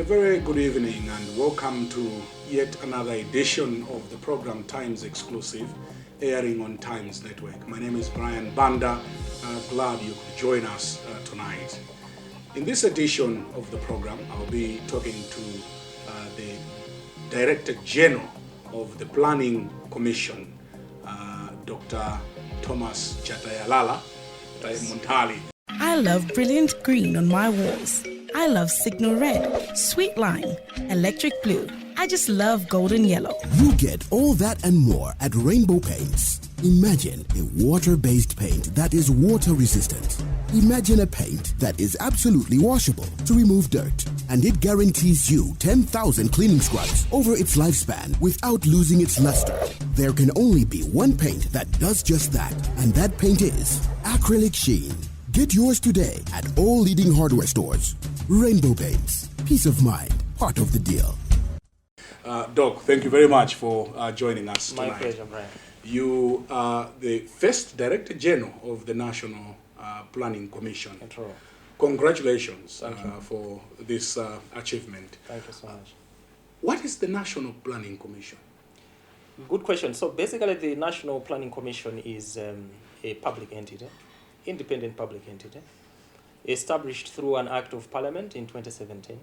A very good evening and welcome to yet another edition of the program Times Exclusive, airing on Times Network. My name is Brian Banda. Glad you could join us tonight. In this edition of the program, I'll be talking to the Director General of the Planning Commission, Dr. Thomas Munthali. I love brilliant green on my walls. I love signal red, sweet lime, electric blue. I just love golden yellow. You get all that and more at Rainbow Paints. Imagine a water-based paint that is water-resistant. Imagine a paint that is absolutely washable to remove dirt. And it guarantees you 10,000 cleaning scrubs over its lifespan without losing its luster. There can only be one paint that does just that, and that paint is acrylic sheen. Get yours today at all leading hardware stores. Rainbow Paints. Peace of mind. Part of the deal. Doc, thank you very much for joining us tonight. My pleasure, Brian. You are the first Director General of the National Planning Commission. Control. Congratulations for this achievement. Thank you so much. What is the National Planning Commission? Good question. So basically the National Planning Commission is a public entity, independent public entity, established through an Act of Parliament in 2017.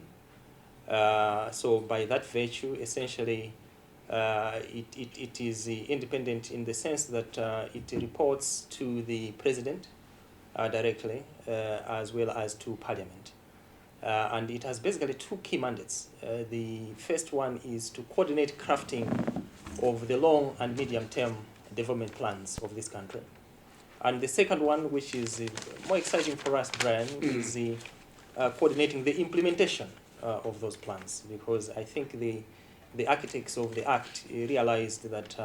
So by that virtue, essentially, it is independent in the sense that it reports to the President directly, as well as to Parliament. And it has basically two key mandates. The first one is to coordinate crafting of the long and medium-term development plans of this country. And the second one, which is more exciting for us, Brian, is coordinating the implementation of those plans, because I think the architects of the Act realized that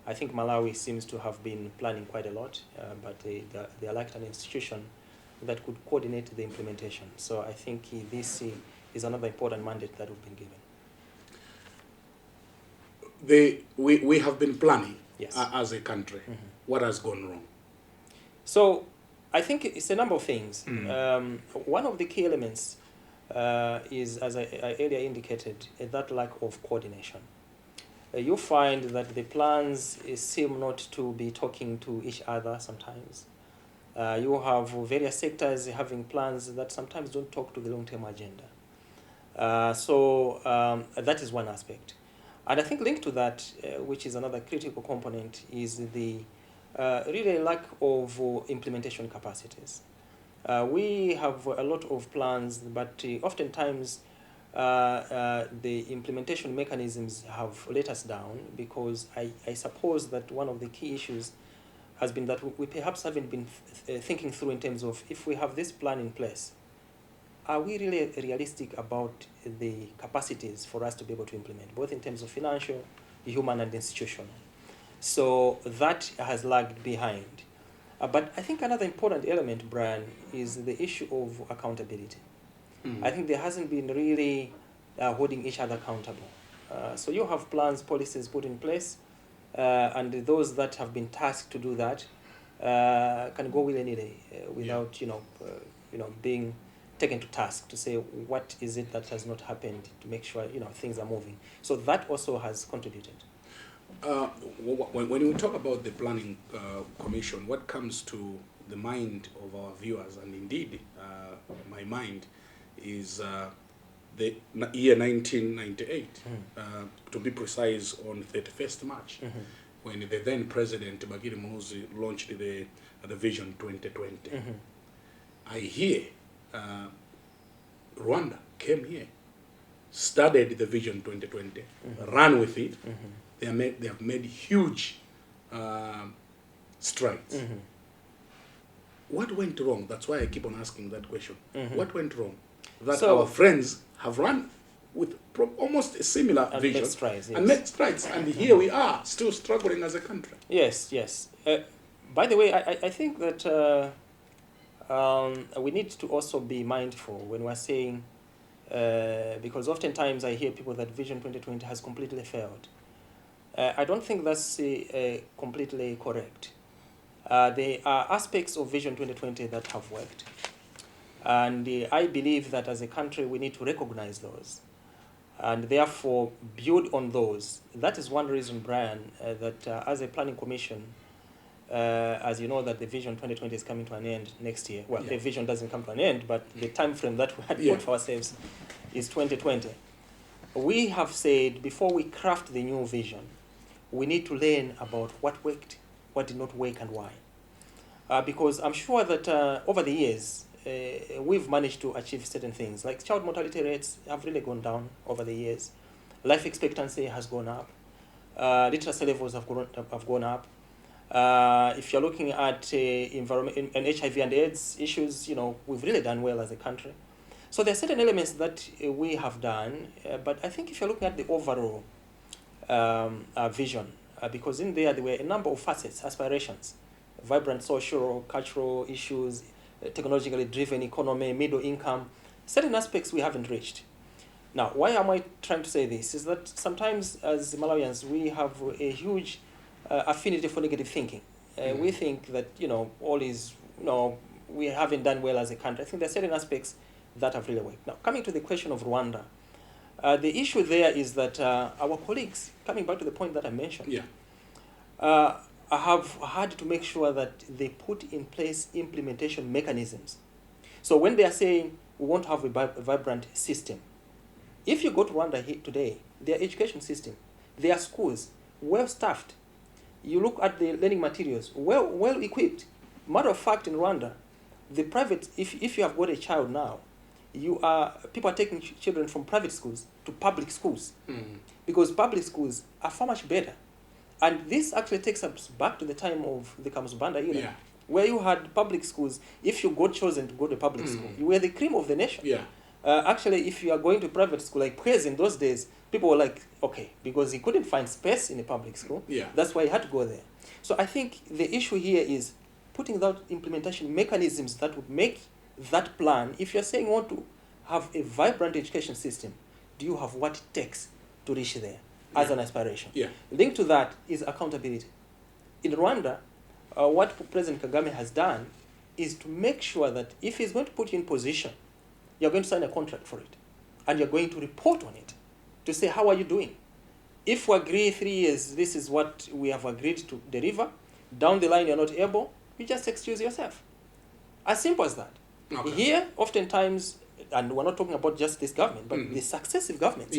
I think Malawi seems to have been planning quite a lot, but they lacked an institution that could coordinate the implementation. So I think this is another important mandate that we've been given. We have been planning, yes, as a country. What has gone wrong? So I think it's a number of things. One of the key elements is, as I earlier indicated, that lack of coordination. You find that the plans seem not to be talking to each other sometimes. You have various sectors having plans that sometimes don't talk to the long-term agenda. So that is one aspect. And I think linked to that, which is another critical component, is the really lack of implementation capacities. We have a lot of plans, but oftentimes the implementation mechanisms have let us down, because I suppose that one of the key issues has been that we perhaps haven't been thinking through in terms of, if we have this plan in place, are we really realistic about the capacities for us to be able to implement, both in terms of financial, human, and institutional? So that has lagged behind. But I think another important element, Brian, is the issue of accountability. I think there hasn't been really holding each other accountable. So you have plans, policies put in place, and those that have been tasked to do that can go willy-nilly without being taken to task to say what is it that has not happened, to make sure things are moving. So that also has contributed. When we talk about the Planning Commission, what comes to the mind of our viewers, and indeed my mind, is the year 1998, to be precise, on 31st March, when the then President Bagiri Muhoozi launched the Vision 2020. I hear Rwanda came here, studied the Vision 2020, ran with it. They have made huge strides. What went wrong? That's why I keep on asking that question. What went wrong? That our friends have run with almost a similar vision made strides, yes. And made strides, and here we are still struggling as a country. Yes. By the way, I think that we need to also be mindful when we're saying, because oftentimes I hear people that Vision 2020 has completely failed. I don't think that's completely correct. There are aspects of Vision 2020 that have worked. And I believe that as a country, we need to recognize those and therefore build on those. That is one reason, Brian, that as a planning commission, as you know, that the Vision 2020 is coming to an end next year. Well, the vision doesn't come to an end, but the time frame that we had put for ourselves is 2020. We have said before we craft the new vision, we need to learn about what worked, what did not work, and why. Because I'm sure that over the years, we've managed to achieve certain things, like child mortality rates have really gone down over the years. Life expectancy has gone up. Literacy levels have gone up. If you're looking at environment and HIV and AIDS issues, we've really done well as a country. So there are certain elements that we have done, but I think if you're looking at the overall vision, because in there were a number of facets, aspirations, vibrant social, cultural issues, technologically driven economy, middle income, certain aspects we haven't reached. Now, why am I trying to say this? Is that sometimes as Malawians, we have a huge affinity for negative thinking. We think that, all is, we haven't done well as a country. I think there are certain aspects that have really worked. Now, coming to the question of Rwanda, the issue there is that our colleagues, coming back to the point that I mentioned, have had to make sure that they put in place implementation mechanisms. So when they are saying we want to have a vibrant system, if you go to Rwanda today, their education system, their schools, well-staffed. You look at the learning materials, well equipped. Matter of fact, in Rwanda, the private, if you have got a child now, people are taking children from private schools to public schools because public schools are far much better. And this actually takes us back to the time of the Kamuzubanda era, where you had public schools. If you got chosen to go to public school, you were the cream of the nation. Actually, if you are going to private school, like Prez in those days, people were like, okay, because he couldn't find space in a public school. That's why he had to go there. So I think the issue here is putting out implementation mechanisms that would make that plan. If you're saying you want to have a vibrant education system, do you have what it takes to reach there as an aspiration? Linked to that is accountability. In Rwanda, what President Kagame has done is to make sure that if he's going to put you in position, you're going to sign a contract for it. And you're going to report on it to say, how are you doing? If we agree 3 years, this is what we have agreed to deliver. Down the line, you're not able, you just excuse yourself. As simple as that. Okay. Here, oftentimes, and we're not talking about just this government, but the successive governments.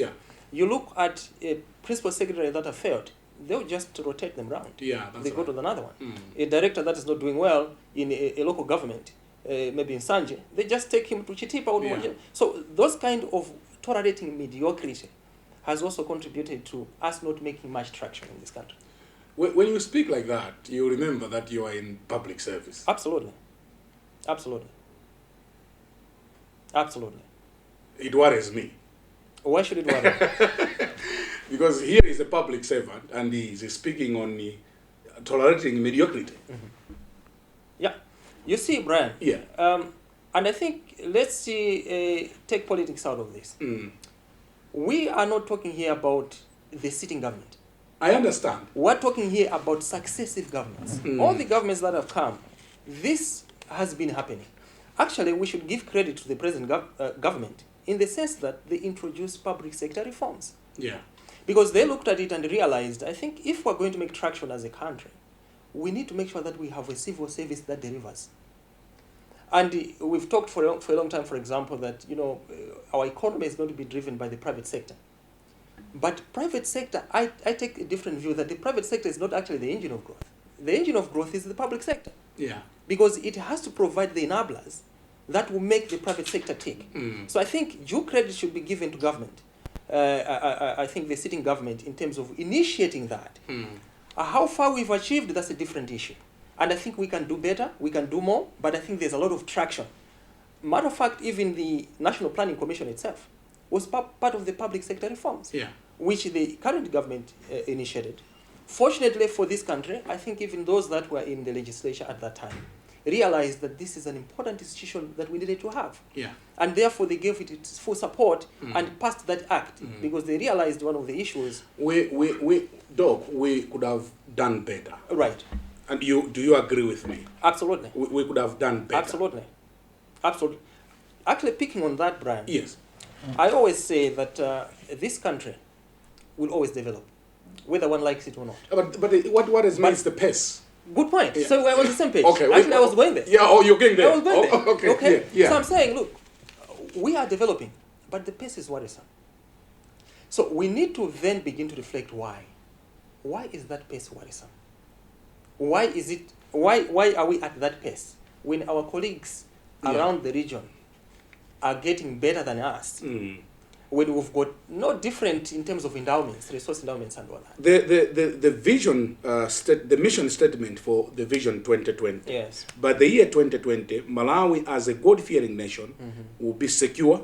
You look at a principal secretary that have failed, they'll just rotate them around. They go to another one. A director that is not doing well in a local government, maybe in Sanje, they just take him to Chitipa or So those kind of tolerating mediocrity has also contributed to us not making much traction in this country. When you speak like that, you remember that you are in public service. Absolutely. Absolutely. Absolutely. It worries me. Why should it worry? Because here is a public servant and he is speaking on tolerating mediocrity. You see, Brian. And I think, let's see, take politics out of this. We are not talking here about the sitting government. I understand. We're talking here about successive governments. All the governments that have come, this has been happening. Actually, we should give credit to the present government in the sense that they introduced public sector reforms. Because they looked at it and realized, I think if we're going to make traction as a country, we need to make sure that we have a civil service that delivers. And we've talked for a long time, for example, that our economy is going to be driven by the private sector. But private sector, I take a different view that the private sector is not actually the engine of growth. The engine of growth is the public sector. Because it has to provide the enablers that will make the private sector tick. So I think due credit should be given to government. I think the sitting government in terms of initiating that. How far we've achieved, that's a different issue. And I think we can do better, we can do more, but I think there's a lot of traction. Matter of fact, even the National Planning Commission itself was part of the public sector reforms, which the current government initiated. Fortunately for this country, I think even those that were in the legislature at that time realized that this is an important institution that we needed to have. And therefore they gave it its full support and passed that act because they realized one of the issues. Doc, we could have done better. Right. And do you agree with me? Absolutely. We could have done better. Absolutely. actually picking on that, Brian, Yes. I always say that this country will always develop, whether one likes it or not. But what is means the pace? Good point. Yeah. So we're on the same page. Okay. Actually, I was going there. Yeah. Oh, you're going there. I was going there. Okay. Okay. Yeah. So I'm saying, look, we are developing, but the pace is worrisome. So we need to then begin to reflect why. Why is that pace worrisome? Why is it? Why are we at that pace when our colleagues around the region are getting better than us? When we've got no different in terms of endowments, resource endowments and all that. The vision, the mission statement for the vision 2020. Yes. By the year 2020, Malawi as a God-fearing nation will be secure,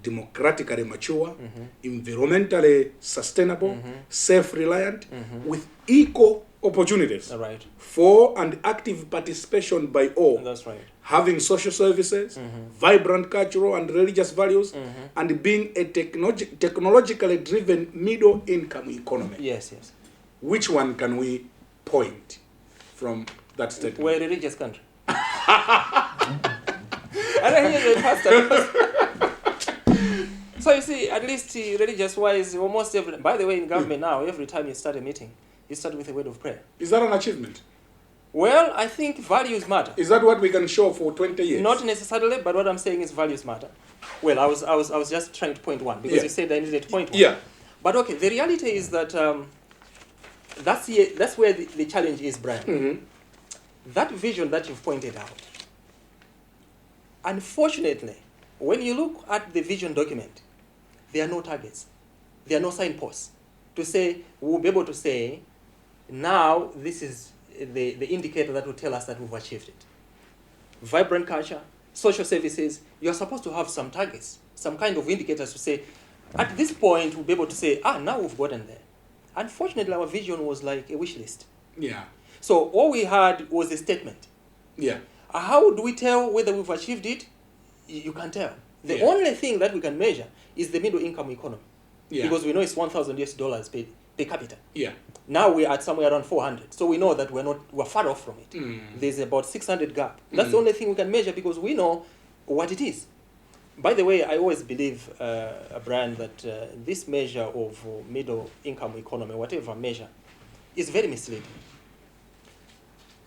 democratically mature, environmentally sustainable, self-reliant, with equal opportunities All right. for and active participation by all. That's right. Having social services, vibrant cultural and religious values, and being a technologically driven middle-income economy. Yes, yes. Which one can we point from that statement? We're a religious country. I don't hear the pastor. So you see, at least religious-wise, almost every... By the way, in government now, every time you start a meeting, you start with a word of prayer. Is that an achievement? Well, I think values matter. Is that what we can show for 20 years? Not necessarily, but what I'm saying is values matter. Well, I was just trying to point one, because you said I needed to point one. Yeah. But okay, the reality is that that's where the challenge is, Brian. That vision that you've pointed out, unfortunately, when you look at the vision document, there are no targets. There are no signposts to say, we'll be able to say, now this is the indicator that will tell us that we've achieved it. Vibrant culture, social services, you're supposed to have some targets, some kind of indicators to say, at this point, we'll be able to say, now we've gotten there. Unfortunately, our vision was like a wish list. Yeah. So all we had was a statement. Yeah. How do we tell whether we've achieved it? You can't tell. The only thing that we can measure is the middle income economy. Yeah. Because we know it's $1,000 per capita. Yeah. Now we're at somewhere around 400. So we know that we're far off from it. There's about 600 gap. That's the only thing we can measure because we know what it is. By the way, I always believe, Brian, that this measure of middle income economy, whatever measure, is very misleading.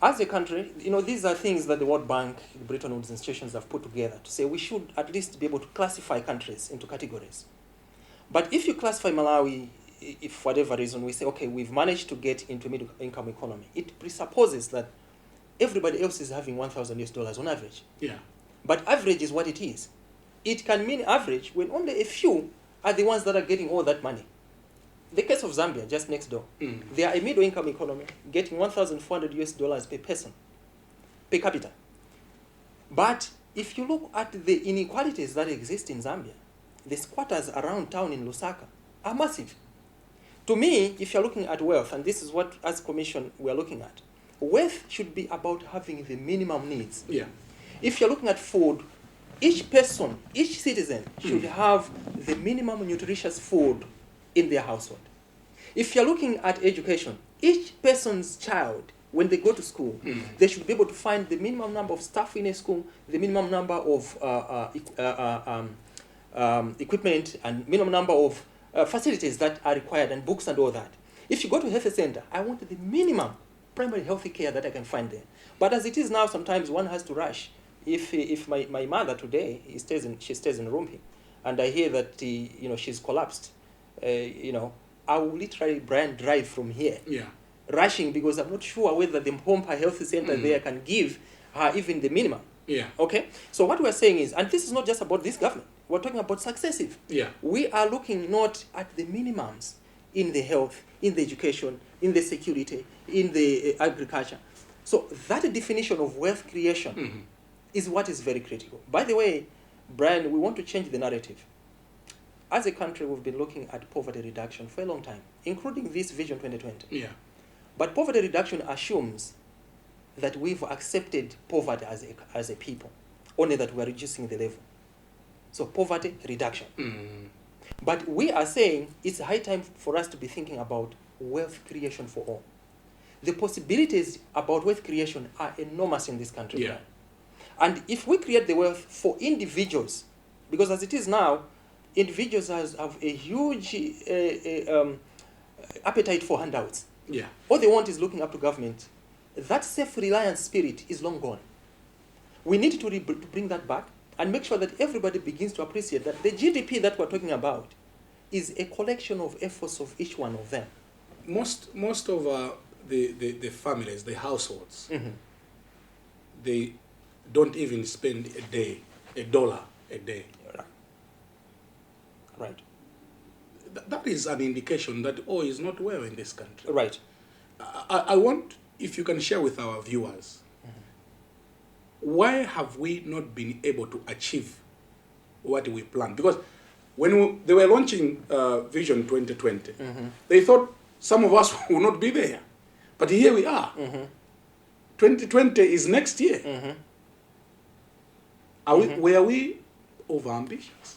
As a country, these are things that the World Bank, the Bretton Woods institutions have put together to say we should at least be able to classify countries into categories. But if you classify Malawi, if for whatever reason we say, okay, we've managed to get into middle income economy, it presupposes that everybody else is having $1,000 on average. Yeah. But average is what it is. It can mean average when only a few are the ones that are getting all that money. The case of Zambia, just next door, they are a middle income economy, getting $1,400 per person, per capita. But if you look at the inequalities that exist in Zambia, the squatters around town in Lusaka are massive. To me, if you're looking at wealth, and this is what as Commission we're looking at, wealth should be about having the minimum needs. Yeah. If you're looking at food, each person, each citizen should have the minimum nutritious food in their household. If you're looking at education, each person's child, when they go to school, they should be able to find the minimum number of staff in a school, the minimum number of equipment, and minimum number of facilities that are required, and books and all that. If you go to a health center, I want the minimum primary health care that I can find there. But as it is now, sometimes one has to rush. If my mother today, she stays in Rumpi, and I hear that she's collapsed, I will literally drive from here, rushing, because I'm not sure whether the Mpompa Health Center there can give her even the minimum. Yeah. Okay? So what we're saying is, and this is not just about this government, we're talking about successive. Yeah. We are looking not at the minimums in the health, in the education, in the security, in the agriculture. So that definition of wealth creation is what is very critical. By the way, Brian, we want to change the narrative. As a country, we've been looking at poverty reduction for a long time, including this Vision 2020. Yeah. But poverty reduction assumes that we've accepted poverty as a people, only that we're reducing the level. So poverty reduction. But we are saying it's high time for us to be thinking about wealth creation for all. The possibilities about wealth creation are enormous in this country. Yeah. And if we create the wealth for individuals, because as it is now, individuals have a huge appetite for handouts. Yeah. All they want is looking up to government. That self-reliance spirit is long gone. We need to bring that back and make sure that everybody begins to appreciate that the GDP that we're talking about is a collection of efforts of each one of them. Most of the families, the households, they don't even spend $1 a day. Right. That is an indication that all is not well in this country. Right. I want, if you can share with our viewers, why have we not been able to achieve what we planned? Because when they were launching Vision 2020, they thought some of us will not be there. But here we are. 2020 is next year. Were we overambitious?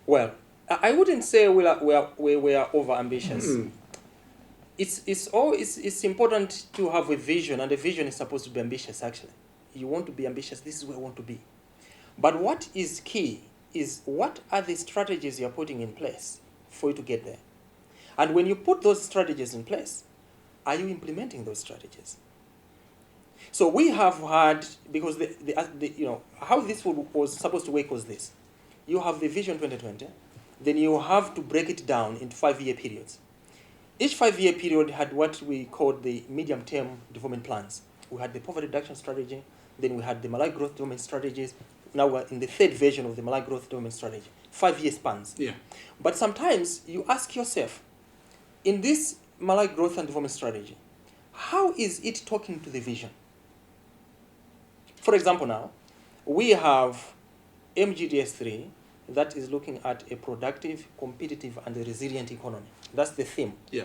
Well, I wouldn't say we are overambitious. It's important to have a vision, and a vision is supposed to be ambitious, actually. You want to be ambitious, this is where I want to be. But what is key is what are the strategies you're putting in place for you to get there? And when you put those strategies in place, are you implementing those strategies? So we have had, because how this was supposed to work was this. You have the Vision 2020, then you have to break it down into 5-year periods. Each 5-year period had what we called the medium-term development plans. We had the poverty reduction strategy, then we had the Malawi growth development strategies. Now we're in the third version of the Malawi growth development strategy, 5-year spans. Yeah. But sometimes you ask yourself, in this Malawi growth and development strategy, how is it talking to the vision? For example, now, we have MGDS 3 that is looking at a productive, competitive, and a resilient economy. That's the theme. Yeah.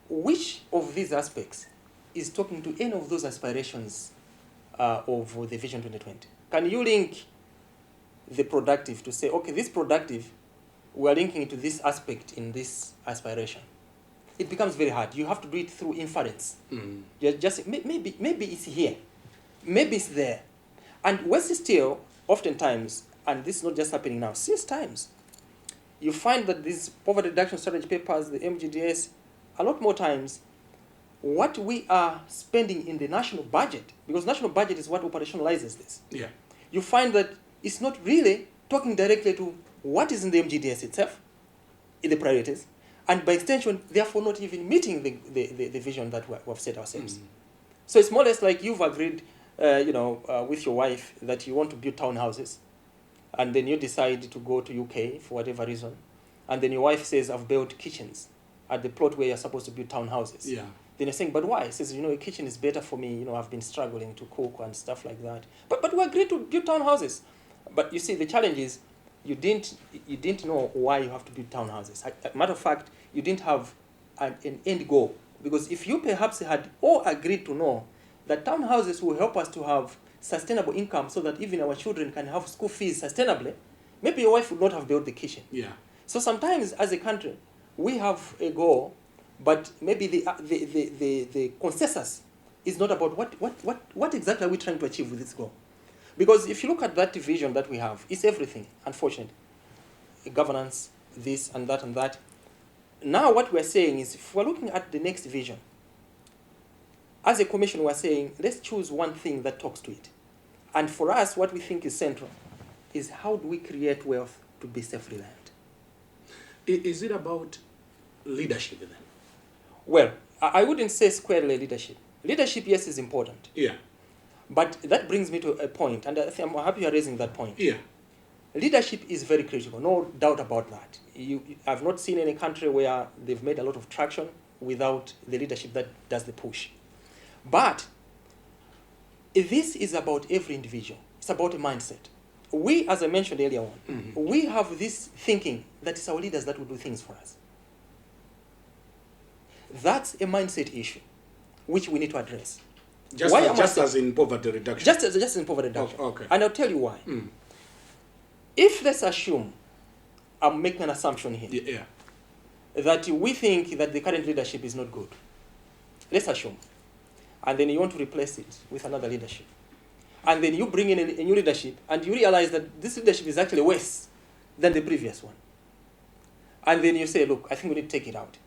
Which of these aspects is talking to any of those aspirations of the Vision 2020? Can you link the productive to say, okay, this productive, we are linking it to this aspect in this aspiration? It becomes very hard. You have to do it through inference. Maybe it's here. Maybe it's there. And worse still, oftentimes, and this is not just happening now, since times, you find that these poverty reduction strategy papers, the MGDS, a lot more times, what we are spending in the national budget, because national budget is what operationalizes this. Yeah. You find that it's not really talking directly to what is in the MGDS itself, in the priorities, and by extension, therefore not even meeting the vision that we've set ourselves. So it's more or less like you've agreed, with your wife that you want to build townhouses, and then you decide to go to UK for whatever reason, and then your wife says, I've built kitchens at the plot where you're supposed to build townhouses. Yeah. Then you're saying, but why? He says, a kitchen is better for me, I've been struggling to cook and stuff like that. But we agreed to build townhouses. But you see, the challenge is you didn't know why you have to build townhouses. Matter of fact, you didn't have an end goal. Because if you perhaps had all agreed to know that townhouses will help us to have sustainable income so that even our children can have school fees sustainably, maybe your wife would not have built the kitchen. Yeah. So sometimes as a country, we have a goal, but maybe the consensus is not about what exactly are we trying to achieve with this goal. Because if you look at that vision that we have, it's everything, unfortunately. Governance, this and that and that. Now what we're saying is, if we're looking at the next vision, as a commission we're saying, let's choose one thing that talks to it. And for us, what we think is central is how do we create wealth to be self-reliant? Is it about leadership then? Well, I wouldn't say squarely leadership. Leadership, yes, is important. Yeah. But that brings me to a point, and I'm happy you're raising that point. Yeah. Leadership is very critical, no doubt about that. I've not seen any country where they've made a lot of traction without the leadership that does the push. But this is about every individual. It's about a mindset. We, as I mentioned earlier on, we have this thinking that it's our leaders that will do things for us. That's a mindset issue, which we need to address. Just as in poverty reduction? Just as in poverty reduction. Oh, okay. And I'll tell you why. If, let's assume, I'm making an assumption here, that we think that the current leadership is not good. Let's assume. And then you want to replace it with another leadership. and then you bring in a new leadership, and you realize that this leadership is actually worse than the previous one. And then you say, look, I think we need to take it out.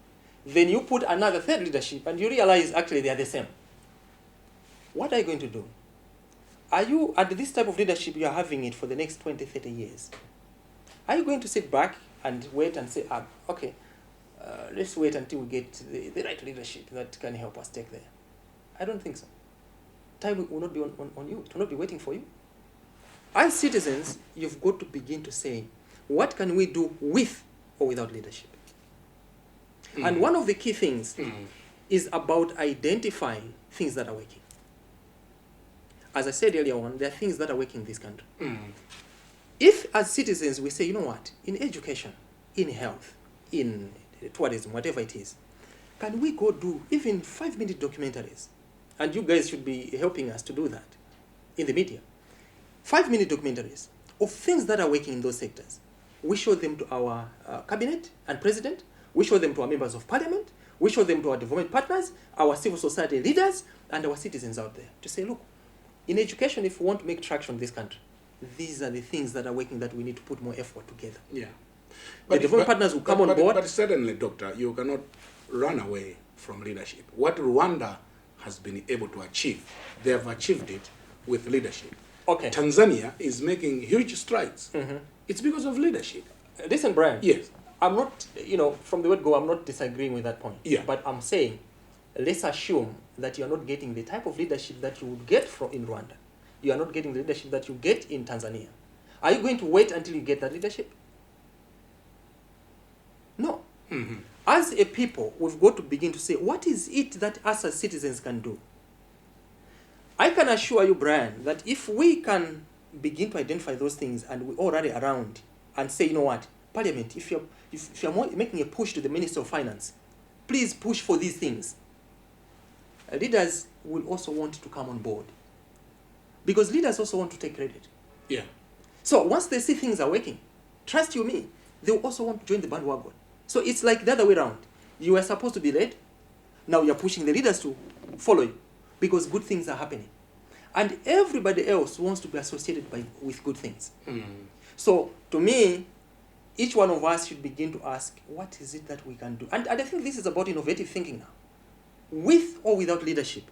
Then you put another third leadership, and you realize actually they are the same. What are you going to do? Are you, at this type of leadership, you are having it for the next 20, 30 years? Are you going to sit back and wait and say, okay, let's wait until we get the right leadership that can help us take there? I don't think so. Time will not be on you. It will not be waiting for you. As citizens, you've got to begin to say, what can we do with or without leadership? And one of the key things is about identifying things that are working. As I said earlier on, there are things that are working in this country. If as citizens we say, you know what, in education, in health, in tourism, whatever it is, can we go do even 5-minute documentaries? And you guys should be helping us to do that in the media. 5-minute documentaries of things that are working in those sectors. We show them to our cabinet and president. We show them to our members of parliament. We show them to our development partners, our civil society leaders, and our citizens out there to say, look, in education, if we want to make traction in this country, these are the things that are working that we need to put more effort together. Yeah. The development partners will come on board. But certainly, Doctor, you cannot run away from leadership. What Rwanda has been able to achieve, they have achieved it with leadership. Okay. Tanzania is making huge strides. It's because of leadership. Listen, Brian. Yes. I'm not, from the word go, I'm not disagreeing with that point. Yeah. But I'm saying, let's assume that you're not getting the type of leadership that you would get in Rwanda. You are not getting the leadership that you get in Tanzania. Are you going to wait until you get that leadership? No. As a people, we've got to begin to say, what is it that us as citizens can do? I can assure you, Brian, that if we can begin to identify those things and we all rally around and say, you know what, Parliament, if you're making a push to the Minister of Finance, please push for these things. Leaders will also want to come on board. Because leaders also want to take credit. Yeah. So once they see things are working, trust you me, they will also want to join the bandwagon. So it's like the other way around. You were supposed to be led. Now you're pushing the leaders to follow you because good things are happening. And everybody else wants to be associated with good things. So to me, each one of us should begin to ask, what is it that we can do? And I think this is about innovative thinking now. With or without leadership,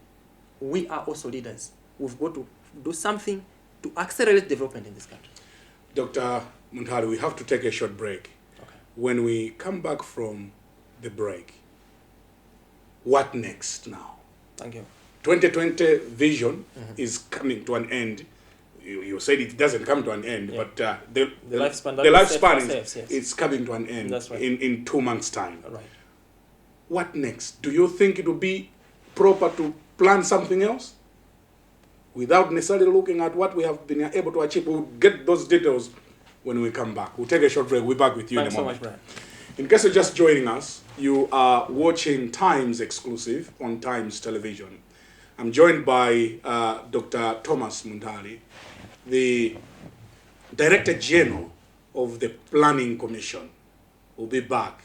we are also leaders. We've got to do something to accelerate development in this country. Dr. Munthali, we have to take a short break. Okay. When we come back from the break, what next now? Thank you. 2020 vision is coming to an end. You said it doesn't come to an end, but the lifespan is coming to an end. That's right. in 2 months' time. Right. What next? Do you think it would be proper to plan something else without necessarily looking at what we have been able to achieve? We'll get those details when we come back. We'll take a short break. We'll be back with you Thanks in a moment. so much, Brian. In case you're just joining us, you are watching Times Exclusive on Times Television. I'm joined by Dr. Thomas Munthali, the Director General of the Planning Commission. We'll be back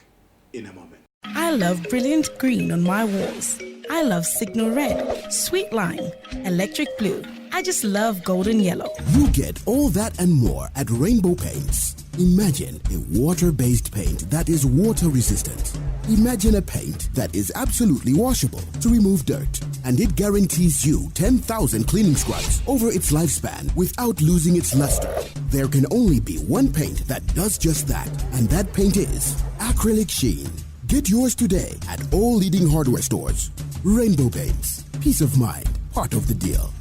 in a moment. I love brilliant green on my walls. I love signal red, sweet lime, electric blue. I just love golden yellow. You get all that and more at Rainbow Paints. Imagine a water-based paint that is water-resistant. Imagine a paint that is absolutely washable to remove dirt. And it guarantees you 10,000 cleaning scrubs over its lifespan without losing its luster. There can only be one paint that does just that, and that paint is Acrylic Sheen. Get yours today at all leading hardware stores. Rainbow Paints. Peace of mind. Part of the deal.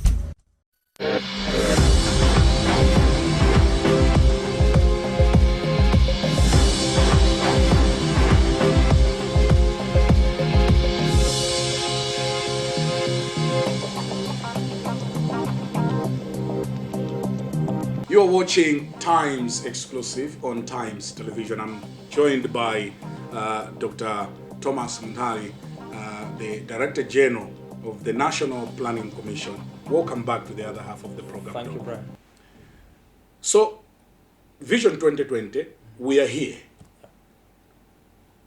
You're watching Times Exclusive on Times Television. I'm joined by Dr. Thomas Munthali, the Director General of the National Planning Commission. Welcome back to the other half of the program. Thank you, Brian. So, Vision 2020, we are here.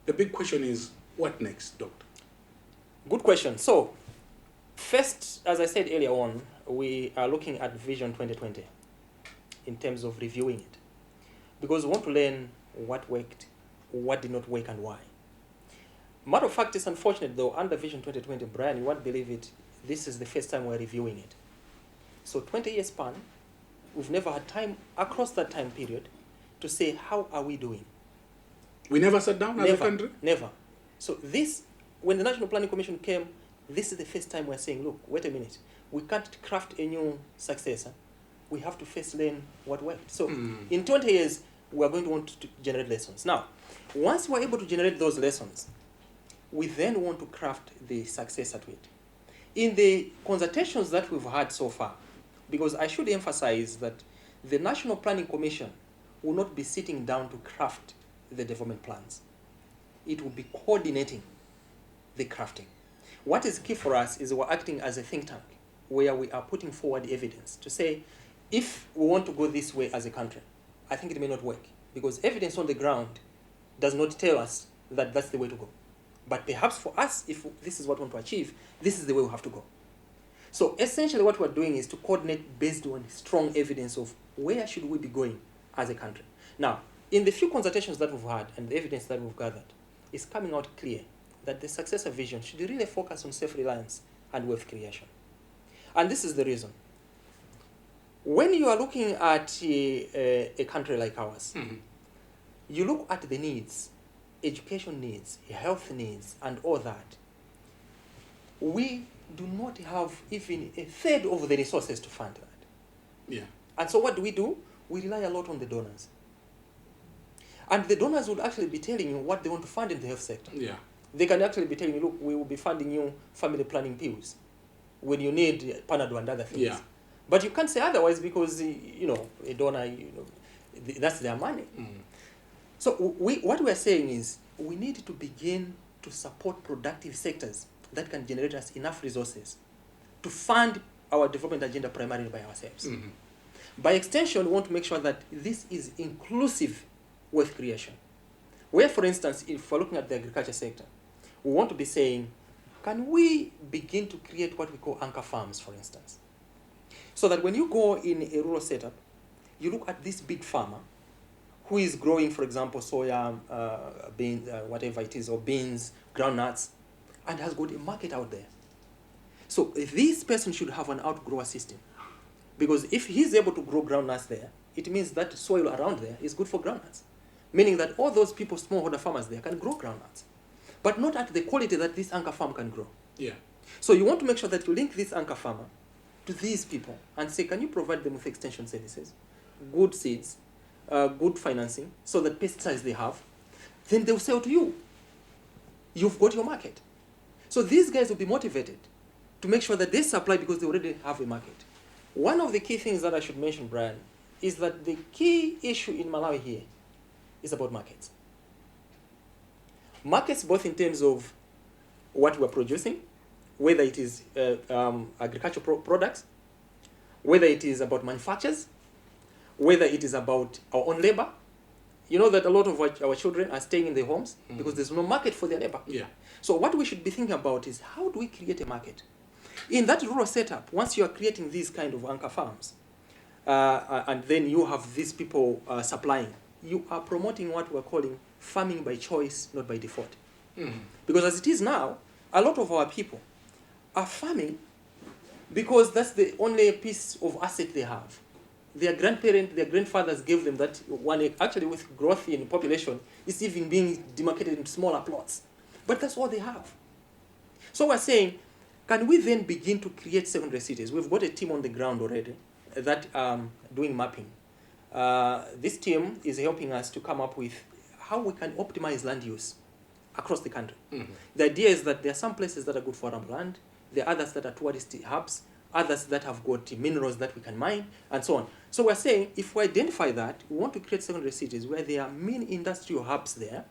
The big question is, what next, Doctor? Good question. So, first, as I said earlier on, we are looking at Vision 2020 in terms of reviewing it. Because we want to learn what worked, what did not work, and why. Matter of fact, it's unfortunate though, under Vision 2020, Brian, you won't believe it, this is the first time we're reviewing it. So 20 years span, we've never had time across that time period to say, how are we doing? We never sat down as a country? Never. So this, when the National Planning Commission came, this is the first time we're saying, look, wait a minute, we can't craft a new successor. We have to first learn what worked. So in 20 years, we're going to want to generate lessons. Now, once we're able to generate those lessons, we then want to craft the successor to it. In the consultations that we've had so far, because I should emphasize that the National Planning Commission will not be sitting down to craft the development plans. It will be coordinating the crafting. What is key for us is we're acting as a think tank where we are putting forward evidence to say, if we want to go this way as a country, I think it may not work because evidence on the ground does not tell us that that's the way to go. But perhaps for us, if this is what we want to achieve, this is the way we have to go. So essentially what we're doing is to coordinate based on strong evidence of where should we be going as a country. Now, in the few consultations that we've had and the evidence that we've gathered, it's coming out clear that the successor vision should really focus on self-reliance and wealth creation. And this is the reason. When you are looking at a country like ours, you look at the needs, education needs, health needs, and all that. We do not have even a third of the resources to fund that. Yeah. And so what do? We rely a lot on the donors. And the donors will actually be telling you what they want to fund in the health sector. Yeah. They can actually be telling you, look, we will be funding you family planning pills when you need Panadol and other things. Yeah. But you can't say otherwise because, a donor, that's their money. So what we're saying is we need to begin to support productive sectors that can generate us enough resources to fund our development agenda primarily by ourselves. By extension, we want to make sure that this is inclusive wealth creation. Where, for instance, if we're looking at the agriculture sector, we want to be saying, can we begin to create what we call anchor farms, for instance? So that when you go in a rural setup, you look at this big farmer who is growing, for example, soya, beans, whatever it is, or beans, groundnuts, and has got a market out there. So this person should have an outgrower system. Because if he's able to grow groundnuts there, it means that soil around there is good for groundnuts. Meaning that all those people, smallholder farmers there, can grow groundnuts. But not at the quality that this anchor farm can grow. Yeah. So you want to make sure that you link this anchor farmer to these people and say, can you provide them with extension services, good seeds, good financing, so that pesticides they have, then they'll sell to you. You've got your market. So these guys will be motivated to make sure that they supply because they already have a market. One of the key things that I should mention, Brian, is that the key issue in Malawi here is about markets. Markets both in terms of what we're producing, whether it is agricultural products, whether it is about manufacturers, whether it is about our own labor. You know that a lot of our children are staying in their homes because there's no market for their labor. Yeah. So what we should be thinking about is how do we create a market? In that rural setup, once you are creating these kind of anchor farms, and then you have these people supplying, you are promoting what we're calling farming by choice, not by default. Because as it is now, a lot of our people are farming because that's the only piece of asset they have. Their grandparents, their grandfathers gave them that one. Actually, with growth in population, it's even being demarcated into smaller plots. But that's all they have. So we're saying, can we then begin to create secondary cities? We've got a team on the ground already that doing mapping. This team is helping us to come up with how we can optimize land use across the country. The idea is that there are some places that are good for arable land, there are others that are tourist hubs, others that have got minerals that we can mine, and so on. So we're saying, if we identify that, we want to create secondary cities where there are main industrial hubs there.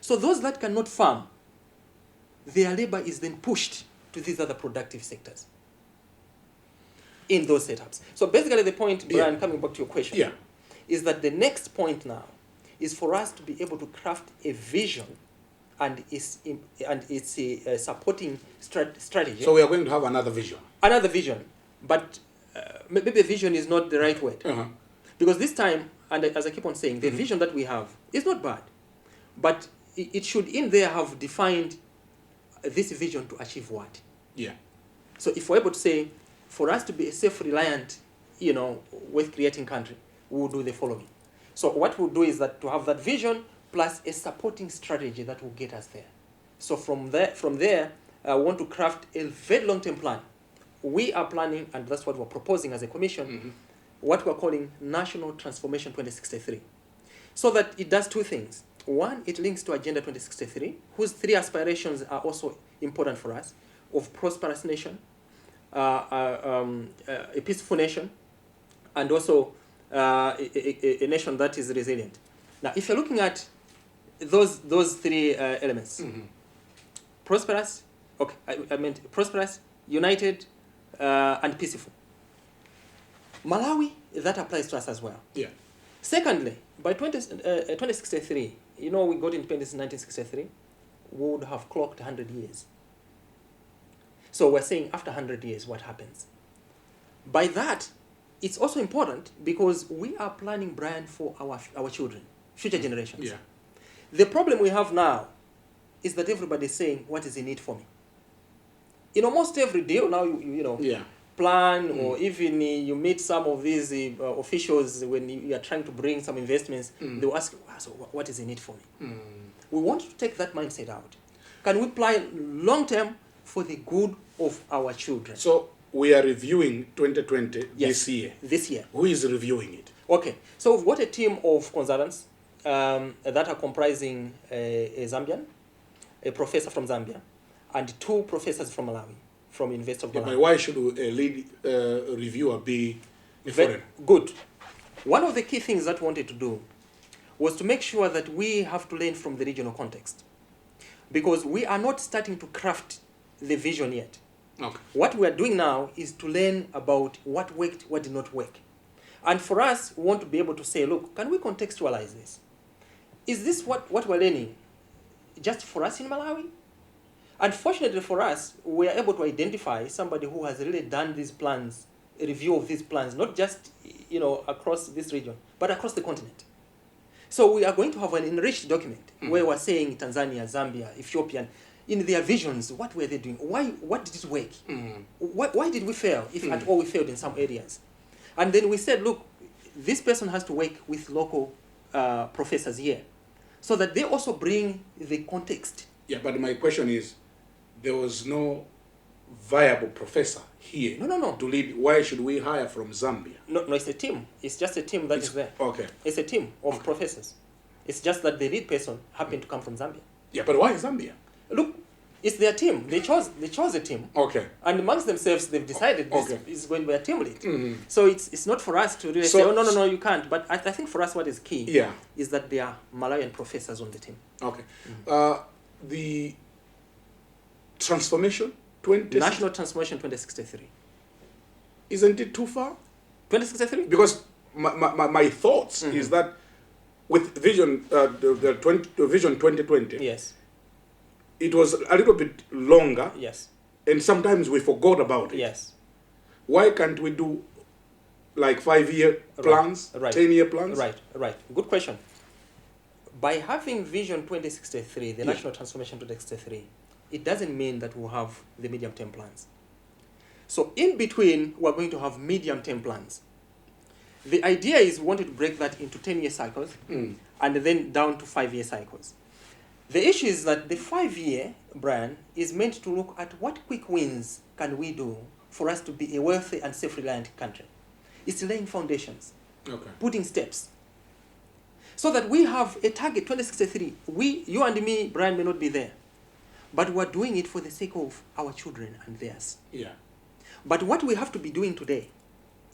So those that cannot farm, their labor is then pushed to these other productive sectors in those setups. So basically the point, Brian, coming back to your question, is that the next point now is for us to be able to craft a vision and its supporting strategy. So we are going to have another vision. Another vision. But maybe vision is not the right word. Uh-huh. Because this time, and as I keep on saying, the vision that we have is not bad. But it should in there have defined this vision to achieve what? Yeah. So if we're able to say, for us to be a self-reliant, with creating country, we will do the following. So what we'll do is that to have that vision plus a supporting strategy that will get us there. So from there, I want to craft a very long-term plan. We are planning, and that's what we're proposing as a commission, what we're calling National Transformation 2063. So that it does two things. One, it links to Agenda 2063, whose three aspirations are also important for us, of prosperous nation, a peaceful nation, and also a nation that is resilient. Now, if you're looking at those three elements, prosperous, I meant prosperous, united, and peaceful. Malawi, that applies to us as well. Yeah. Secondly, by 2063, we got independence in 1963, we would have clocked 100 years. So we're saying after 100 years, what happens? By that, it's also important because we are planning, Brian, for our children, future generations. Yeah. The problem we have now is that everybody's saying, what is in it for me? In almost every deal now, Yeah. plan, or even you meet some of these officials when you are trying to bring some investments, they will ask, so what is in it for me? We want to take that mindset out. Can we plan long-term for the good of our children? So we are reviewing 2020 Yes, this year. This year. Who is reviewing it? Okay, so we've got a team of consultants that are comprising a Zambian, a professor from Zambia, and two professors from Malawi, from University of Yeah, Malawi. but why should a lead reviewer be a foreigner? Good. One of the key things that we wanted to do was to make sure that we have to learn from the regional context, because we are not starting to craft the vision yet. Okay. What we are doing now is to learn about what worked, what did not work. And for us, we want to be able to say, look, can we contextualize this? Is this what we're learning just for us in Malawi? Unfortunately for us, we are able to identify somebody who has really done these plans, a review of these plans, not just across this region, but across the continent. So we are going to have an enriched document where we're saying Tanzania, Zambia, Ethiopian, in their visions, what were they doing? What did it work? Why did we fail, if at all we failed in some areas? And then we said, look, this person has to work with local professors here, so that they also bring the context. Yeah, but my question is, there was no viable professor here No. to lead. Why should we hire from Zambia? No, it's a team. It's just a team that is there. Okay. It's a team of professors. It's just that the lead person happened to come from Zambia. Yeah, but why Zambia? Look, it's their team. They chose a team. Okay. And amongst themselves, they've decided this Okay. is going to be a team lead. So it's not for us to really say, oh, no, you can't. But I think for us what is key is that there are Malawian professors on the team. Okay. The transformation, National Transformation 2063. Isn't it too far? 2063? Because my thoughts is that with Vision, the Vision 2020, Yes. it was a little bit longer, Yes. and sometimes we forgot about it. Yes. Why can't we do like 5-year plans, Right. 10-year plans? Right. Good question. By having Vision 2063, the Yeah. National Transformation 2063, it doesn't mean that we'll have the medium-term plans. So in between, we're going to have medium-term plans. The idea is we wanted to break that into 10-year cycles and then down to 5-year cycles. The issue is that the 5-year, Brian, is meant to look at what quick wins can we do for us to be a wealthy and self-reliant country. It's laying foundations, putting steps, so that we have a target 2063. You and me, Brian, may not be there, but we're doing it for the sake of our children and theirs. Yeah. But what we have to be doing today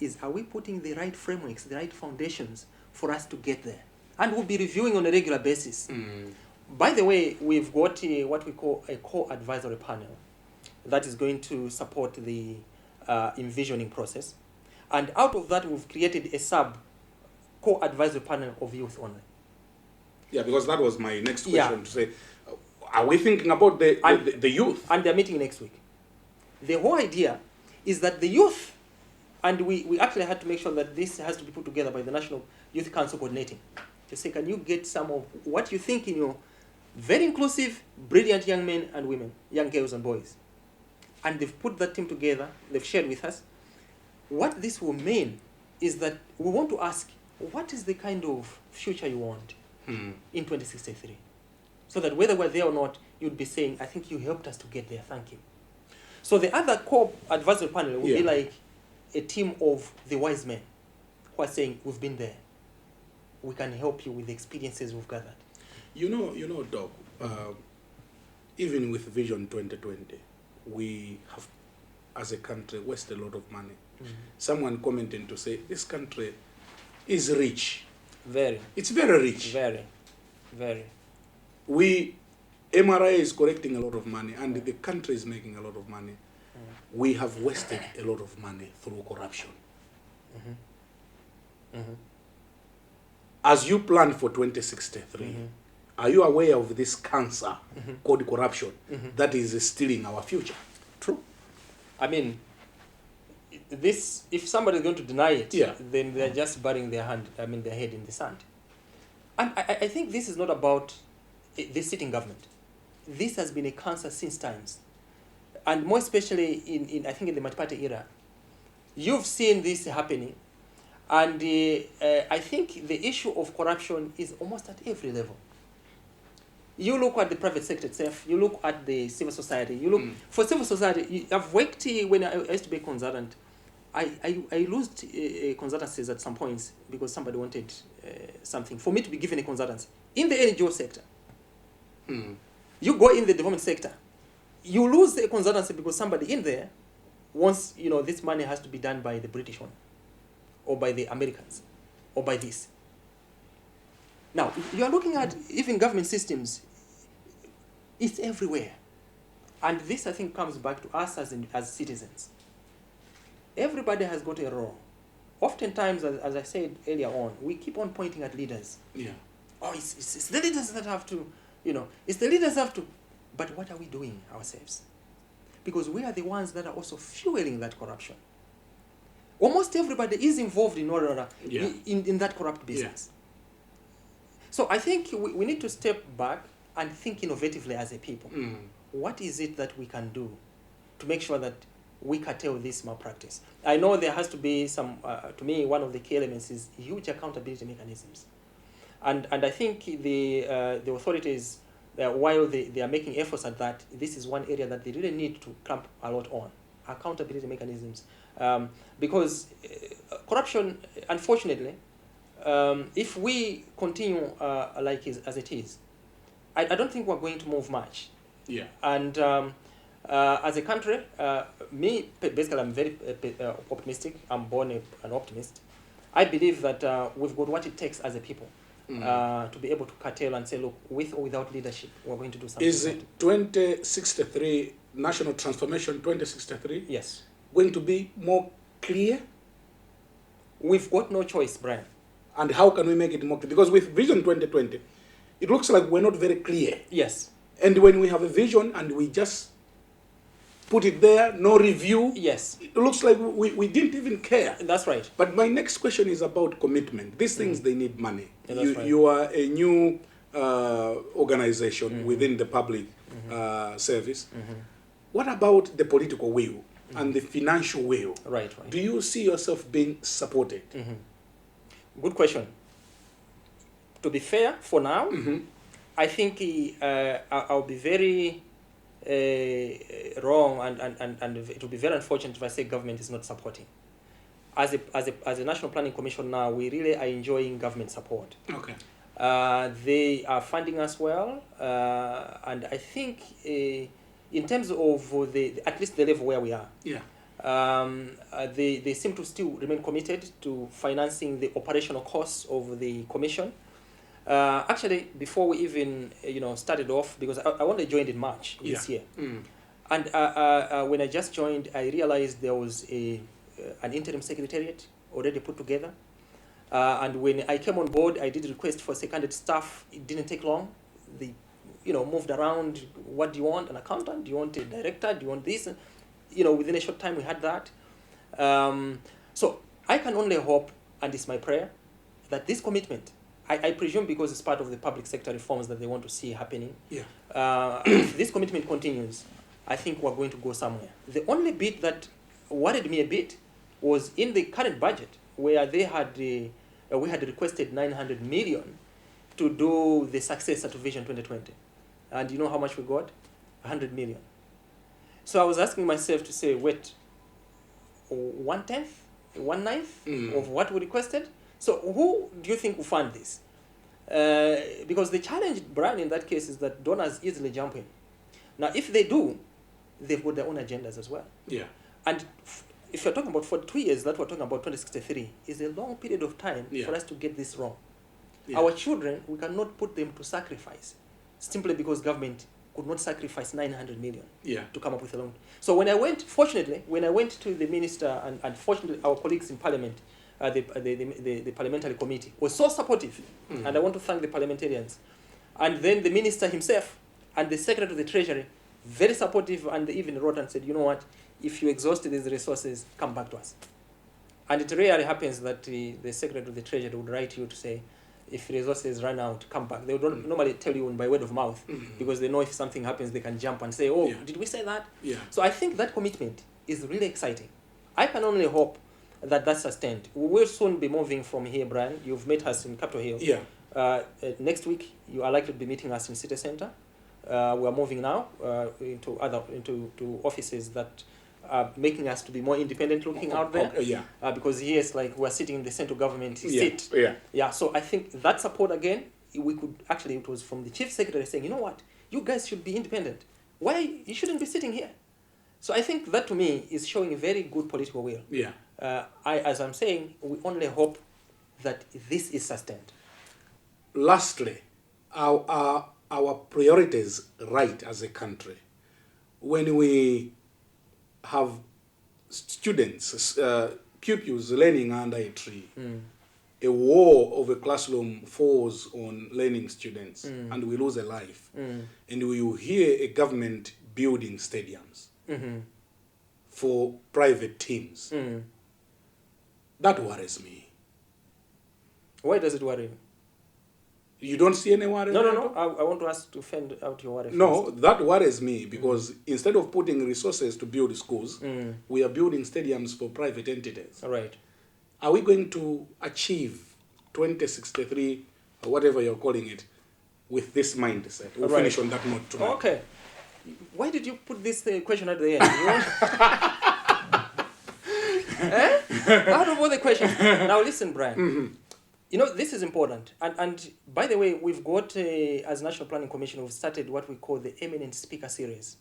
is, are we putting the right frameworks, the right foundations for us to get there? And we'll be reviewing on a regular basis. By the way, we've got what we call a core advisory panel that is going to support the envisioning process. And out of that, we've created a core advisory panel of youth only. Yeah, because that was my next question to say, are we thinking about the youth? And they're meeting next week. The whole idea is that the youth And we actually had to make sure that this has to be put together by the National Youth Council coordinating. To say, can you get some of what you think in your very inclusive, brilliant young men and women, young girls and boys. And they've put that team together, they've shared with us. What this will mean is that we want to ask, what is the kind of future you want in 2063? So that whether we're there or not, you'd be saying, I think you helped us to get there, thank you. So the other core advisory panel will be like a team of the wise men who are saying, we've been there. We can help you with the experiences we've gathered. You know, Doc, even with Vision 2020, we have, as a country, wasted a lot of money. Someone commenting to say, this country is rich. Very. It's very rich. Very. MRI is collecting a lot of money, and the country is making a lot of money. We have wasted a lot of money through corruption. As you plan for 2063, are you aware of this cancer called corruption that is stealing our future? True. I mean, this, if somebody is going to deny it, then they're just burying their head in the sand. And I think this is not about the sitting government. This has been a cancer since times. And more especially in I think in the multi-party era. You've seen this happening. And I think the issue of corruption is almost at every level. You look at the private sector itself, you look at the civil society, you look, for civil society, I've worked when I used to be a consultant. I lost consultancies at some points because somebody wanted something, for me to be given a consultancy. In the NGO sector, you go in the development sector, you lose a consultancy because somebody in there wants, this money has to be done by the British one, or by the Americans, or by this. Now, you are looking at even government systems, it's everywhere. And this, I think, comes back to us as citizens. Everybody has got a role. Oftentimes, as I said earlier on, we keep on pointing at leaders. Oh, it's the leaders that have to, it's the leaders that have to. But what are we doing ourselves? Because we are the ones that are also fueling that corruption. Almost everybody is involved in order in that corrupt business. So I think we need to step back and think innovatively as a people. What is it that we can do to make sure that we curtail this malpractice? I know there has to be some, to me, one of the key elements is huge accountability mechanisms. And I think the authorities, while they are making efforts at that, this is one area that they really need to clamp a lot on, accountability mechanisms. Because corruption, unfortunately, if we continue as it is, I don't think we're going to move much. And as a country, basically, I'm very optimistic. I'm born an optimist. I believe that we've got what it takes as a people to be able to curtail and say, look, with or without leadership, we're going to do something. Is it 2063, National Transformation 2063? Yes. Going to be more clear? We've got no choice, Brian. And how can we make it more clear? Because with Vision 2020, it looks like we're not very clear. Yes. And when we have a vision and we just put it there, no review, yes, it looks like we didn't even care. That's right. But my next question is about commitment. These things, they need money. Yeah, that's right. You are a new organization within the public service. What about the political will and the financial will? Right. Do you see yourself being supported? Good question. To be fair, for now, I think I'll be very wrong, and it will be very unfortunate if I say government is not supporting. As a National Planning Commission now, we really are enjoying government support. Okay. They are funding us well, and I think in terms of at least the level where we are, they seem to still remain committed to financing the operational costs of the commission. Actually, before we even started off, because I only joined in March this year, and when I just joined, I realized there was an interim secretariat already put together. And when I came on board, I did request for seconded staff. It didn't take long. They, moved around. What do you want? An accountant? Do you want a director? Do you want this? Within a short time, we had that. So I can only hope, and it's my prayer, that this commitment, I presume because it's part of the public sector reforms that they want to see happening, if this commitment continues, I think we're going to go somewhere. The only bit that worried me a bit was in the current budget, where they had we had requested 900 million to do the successor to Vision 2020. And you know how much we got? 100 million. So I was asking myself to say, wait, 1/10, 1/9 of what we requested? So who do you think will fund this? Because the challenge, Brian, in that case is that donors easily jump in. Now, if they do, they've got their own agendas as well. Yeah. And if you're talking about for 2 years, that we're talking about 2063, is a long period of time for us to get this wrong. Yeah. Our children, we cannot put them to sacrifice simply because government could not sacrifice 900 million to come up with a loan. So when I went, fortunately, when I went to the minister, and fortunately our colleagues in parliament, the parliamentary committee was so supportive, and I want to thank the parliamentarians. And then the minister himself and the secretary of the treasury, very supportive, and they even wrote and said, you know what, if you exhausted these resources, come back to us. And it rarely happens that the secretary of the treasury would write you to say, if resources run out, come back. They don't normally tell you by word of mouth, because they know if something happens, they can jump and say, oh, did we say that? Yeah. So I think that commitment is really exciting. I can only hope that that's sustained. We will soon be moving from here, Brian. You've met us in Capitol Hill. Yeah. Next week, you are likely to be meeting us in City Center. We are moving now into offices that are making us to be more independent looking out there. Because here it's like we're sitting in the central government seat. So I think that support again, we could actually, it was from the chief secretary saying, you know what, you guys should be independent. Why you shouldn't be sitting here? So I think that to me is showing a very good political will. Yeah. As I'm saying, we only hope that this is sustained. Lastly, our priorities right as a country. When we have students, pupils learning under a tree, a war of a classroom falls on learning students, and we lose a life. And we will hear a government building stadiums for private teams. That worries me. Why does it worry you? You don't see any worry? No. I want to ask to fend out your worry. No, that worries me because instead of putting resources to build schools, we are building stadiums for private entities. All right. Are we going to achieve 2063, or whatever you're calling it, with this mindset? We'll finish on that note tonight. Okay. Why did you put this question at the end? Out of all the questions. Now listen, Brian. You know, this is important. And by the way, we've got, as National Planning Commission, we've started what we call the Eminent Speaker Series.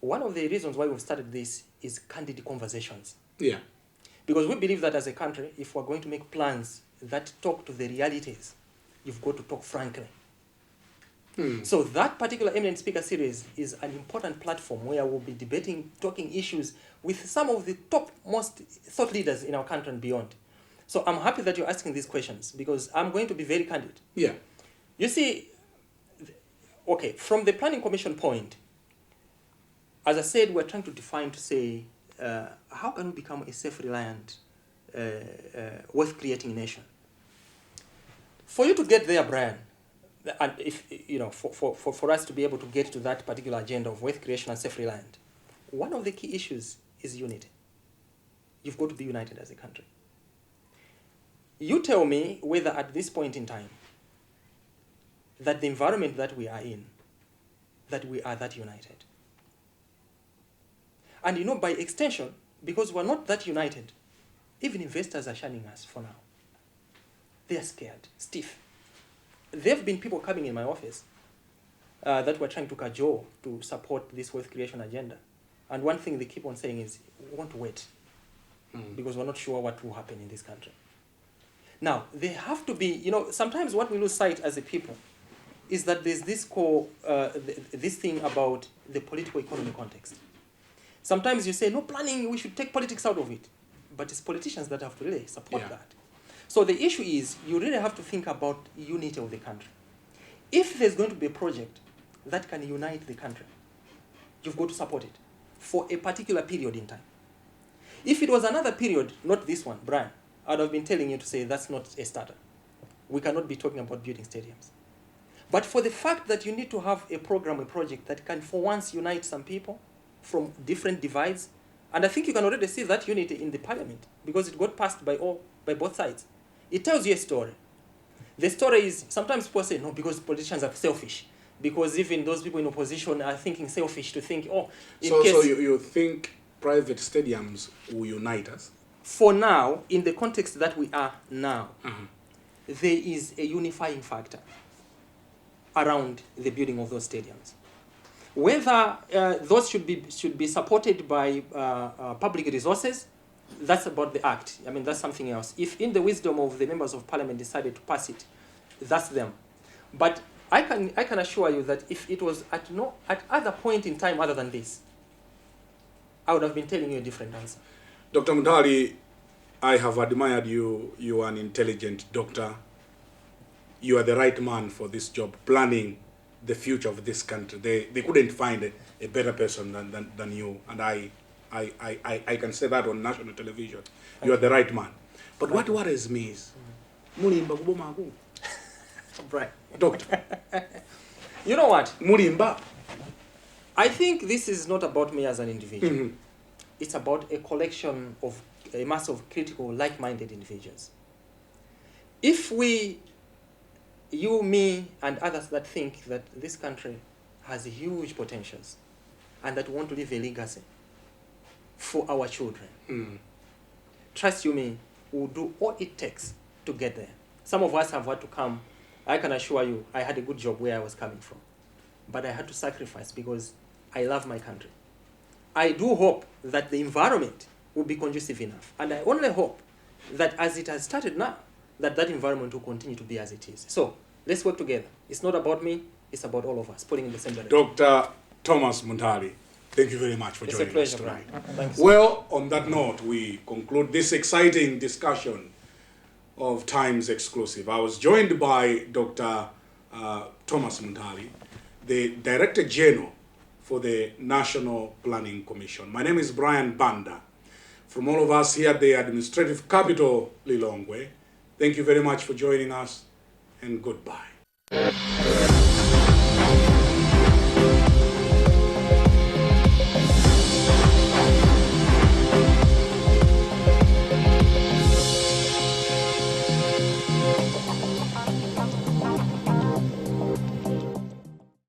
One of the reasons why we've started this is candid conversations. Yeah. Because we believe that as a country, if we're going to make plans that talk to the realities, you've got to talk frankly. So that particular Eminent Speaker Series is an important platform where we'll be debating, talking issues with some of the topmost thought leaders in our country and beyond. So I'm happy that you're asking these questions because I'm going to be very candid. Yeah. You see, okay, from the Planning Commission point, as I said, we're trying to define to say, how can we become a self-reliant, wealth-creating nation? For you to get there, Brian, and if you know, for us to be able to get to that particular agenda of wealth creation and self-reliant, one of the key issues is unity. You've got to be united as a country. You tell me whether at this point in time, that the environment that we are in, that we are that united. And you know, by extension, because we're not that united, even investors are shunning us for now. They are scared, stiff. There have been people coming in my office that were trying to cajole to support this wealth creation agenda. And one thing they keep on saying is, we want to wait because we're not sure what will happen in this country. Now, they have to be, you know, sometimes what we lose sight as a people is that there's this this thing about the political economy context. Sometimes you say, no planning, we should take politics out of it. But it's politicians that have to really support that. So the issue is, you really have to think about unity of the country. If there's going to be a project that can unite the country, you've got to support it for a particular period in time. If it was another period, not this one, Brian, I'd have been telling you to say that's not a starter. We cannot be talking about building stadiums. But for the fact that you need to have a program, a project that can for once unite some people from different divides, and I think you can already see that unity in the parliament because it got passed by both sides. It tells you a story. The story is, sometimes people say, no, because politicians are selfish. Because even those people in opposition are thinking selfish to think, oh, So you think private stadiums will unite us? For now, in the context that we are now, there is a unifying factor around the building of those stadiums. Whether those should be supported by public resources, that's about the act. I mean, that's something else. If in the wisdom of the members of parliament decided to pass it, that's them. But I can assure you that if it was at other point in time other than this, I would have been telling you a different answer. Dr. Munthali, I have admired you. You are an intelligent doctor. You are the right man for this job, planning the future of this country. They couldn't find a better person than you, and I can say that on national television. You are the right man. But what worries me is, Mulimba kuboma aku. Right. Doctor. You know what? Mulimba. I think this is not about me as an individual. It's about a collection of a mass of critical, like-minded individuals. If you, me, and others that think that this country has huge potentials and that want to leave a legacy for our children, trust you me, we'll do all it takes to get there. Some of us have had to come. I can assure you, I had a good job where I was coming from. But I had to sacrifice because I love my country. I do hope that the environment will be conducive enough. And I only hope that as it has started now, that environment will continue to be as it is. So let's work together. It's not about me, it's about all of us, putting in the same direction. Dr. Thomas Munthali, thank you very much for joining us It's a tonight. pleasure, Brian. Thanks. Well, on that note, we conclude this exciting discussion of Times Exclusive. I was joined by Dr. Thomas Munthali, the Director General for the National Planning Commission. My name is Brian Banda. From all of us here at the administrative capital, Lilongwe, thank you very much for joining us, and goodbye.